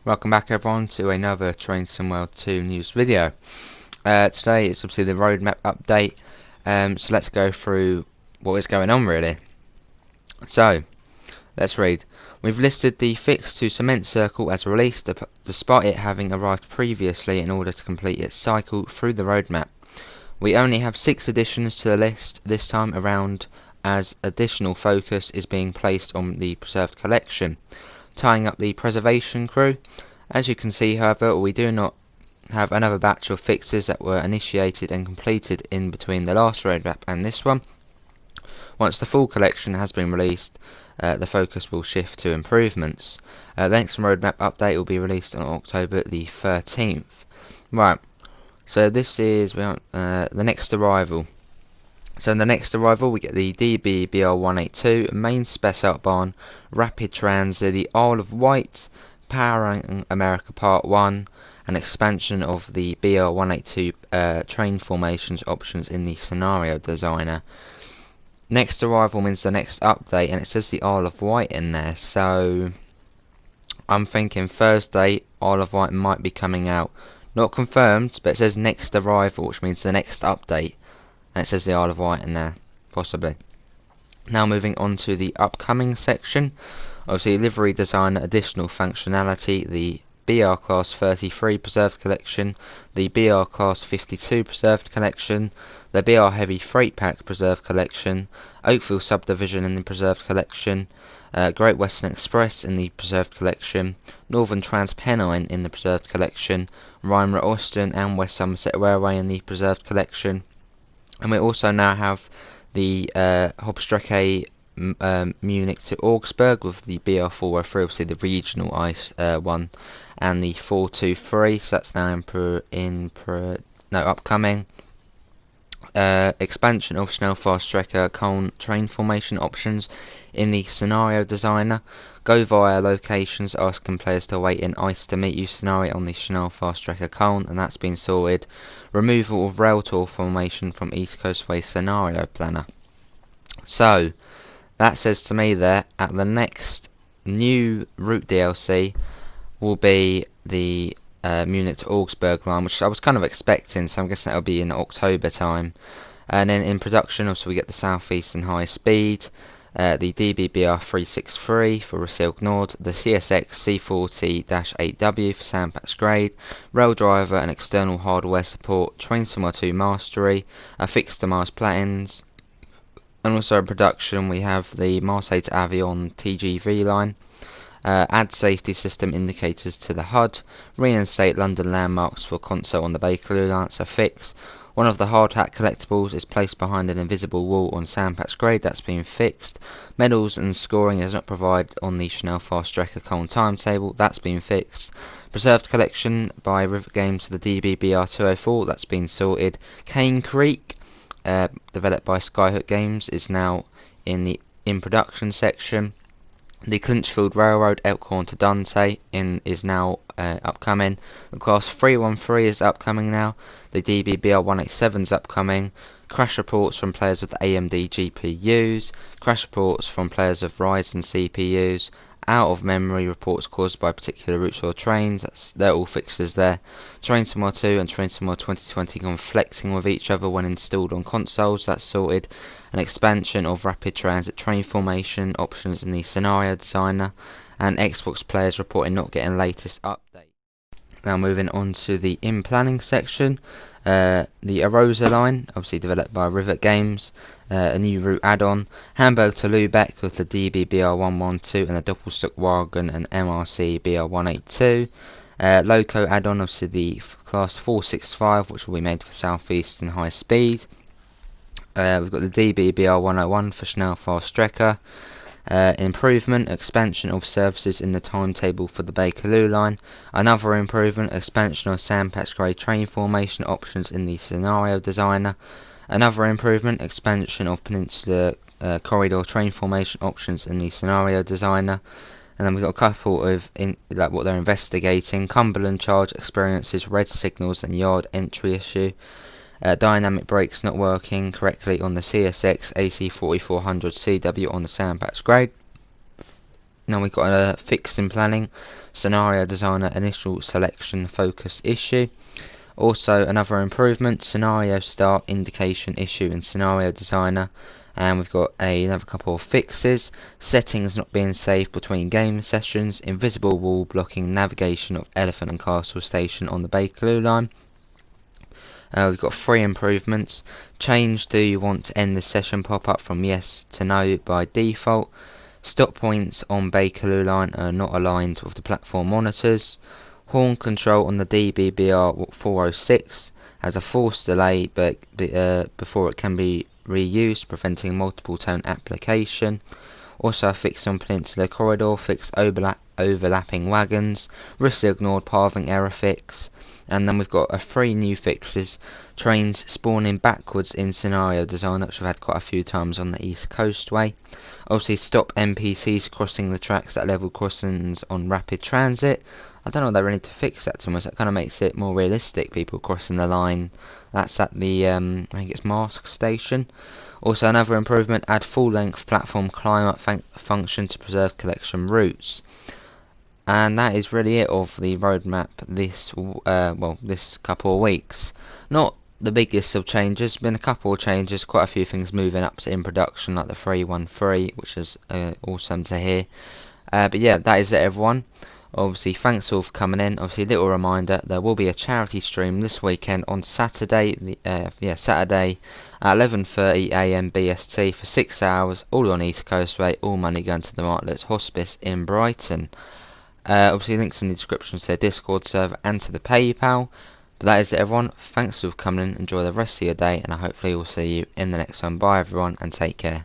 Welcome back everyone to another Train Sim World 2 news video. Today it's obviously the roadmap update, so let's go through what is going on really. So, let's read. We've listed the fix to Cement Circle as released despite it having arrived previously in order to complete its cycle through the roadmap. We only have 6 additions to the list this time around, as additional focus is being placed on the preserved collection, tying up the preservation crew. As you can see, however, we do not have another batch of fixes that were initiated and completed in between the last roadmap and this one. Once the full collection has been released, the focus will shift to improvements. The next roadmap update will be released on October the 13th. Right, so this is the next arrival. So in the next arrival we get the DB-BR182 main spec out barn, rapid transit, the Isle of Wight, Powering America Part 1, an expansion of the BR182 train formations options in the scenario designer. Next arrival means the next update, and it says the Isle of Wight in there, so I'm thinking Thursday Isle of Wight might be coming out. Not confirmed, but it says next arrival, which means the next update. And it says the Isle of Wight in there, possibly. Now moving on to the upcoming section. Obviously, livery design, additional functionality, the BR Class 33 preserved collection, the BR Class 52 preserved collection, the BR Heavy Freight Pack preserved collection, Oakville Subdivision in the preserved collection, Great Western Express in the preserved collection, Northern Transpennine in the preserved collection, Rhymney Austin and West Somerset Railway in the preserved collection. And we also now have the Hauptstrecke Munich to Augsburg with the BR403, obviously the regional ice one, and the 423. So that's now upcoming. Expansion of Schnellfahrstrecke Köln train formation options in the scenario designer. Go via locations asking players to wait in ice to meet you scenario on the Schnellfahrstrecke Köln, and that's been sorted. Removal of rail tour formation from East Coast Way scenario planner. So that says to me there at the next new route DLC will be the Munich to Augsburg line, which I was kind of expecting, so I'm guessing that'll be in October time. And then in production also we get the Southeastern High Speed, the DBBR363 for Rasilk Nord, the CSX C40-8W for Sandpats Grade, Rail Driver and external hardware support, Train Sim 2 Mastery, a fixed to Mars Platins, and also in production we have the Marseille to Avion TGV line. Add safety system indicators to the HUD, reinstate London landmarks for console on the Bakerloo line, that's a fix. One of the hard hat collectibles is placed behind an invisible wall on Sandpats Grade, that's been fixed. Medals and scoring is not provided on the Schnellfahrstrecke Köln timetable, that's been fixed. Preserved collection by Rivet Games to the DBBR204, that's been sorted. Cane Creek, developed by Skyhook Games, is now in the in production section. The Clinchfield Railroad Elkhorn to Dante is now upcoming. The Class 313 is upcoming now. The DBBR 187 is upcoming. Crash reports from players with AMD GPUs. Crash reports from players of Ryzen CPUs. Out of memory reports caused by particular routes or trains. They're all fixes there. Train Sim 2 and Train Sim 2020 conflicting with each other when installed on consoles. That's sorted. An expansion of rapid transit train formation options in the scenario designer, and Xbox players reporting not getting latest update. Now moving on to the in planning section, the Arosa line, obviously developed by Rivet Games, a new route add-on, Hamburg to Lübeck with the DB-BR112 and the Doppelstockwagen and MRC BR182. Loco add-on, obviously the Class 465, which will be made for Southeastern High Speed. We've got the DB-BR101 for Schnellfahrstrecke. Improvement, expansion of services in the timetable for the Bakerloo line. Another improvement, expansion of Sandpats Grade train formation options in the scenario designer. Another improvement, expansion of Peninsula corridor train formation options in the scenario designer. And then we've got a couple of what they're investigating. Cumberland charge experiences red signals and yard entry issue. Dynamic brakes not working correctly on the CSX AC4400 CW on the Sandpats Grade. Now we've got a fix in planning, scenario designer initial selection focus issue. Also another improvement, scenario start indication issue in scenario designer. And we've got another couple of fixes, settings not being saved between game sessions, invisible wall blocking navigation of Elephant and Castle Station on the Bakerloo line. We've got 3 improvements, change do you want to end this session pop up from yes to no by default. Stop points on Bakerloo line are not aligned with the platform monitors. Horn control on the DBBR 406 has a forced delay before it can be reused, preventing multiple tone application. Also a fix on Peninsula Corridor, fix overlapping wagons, recently ignored pathing error fix. And then we've got 3 new fixes, trains spawning backwards in scenario design, which we've had quite a few times on the East Coastway. Obviously stop NPCs crossing the tracks at level crossings on rapid transit. I don't know if they really need to fix that too much. That kind of makes it more realistic, people crossing the line. That's at the, I think it's Mask Station. Also another improvement, add full length platform climb-up function to preserve collection routes. And that is really it of the roadmap this couple of weeks. Not the biggest of changes, been a couple of changes, quite a few things moving up to in production, like the 313, which is awesome to hear. But yeah, that is it, everyone. Obviously, thanks all for coming in. Obviously, little reminder, there will be a charity stream this weekend on Saturday, Saturday at 11:30 AM BST for 6 hours, all on East Coastway, all money going to the Martlets Hospice in Brighton. Obviously, links in the description to their Discord server and to the PayPal. But that is it, everyone. Thanks for coming in. Enjoy the rest of your day, and I hopefully will see you in the next one. Bye, everyone, and take care.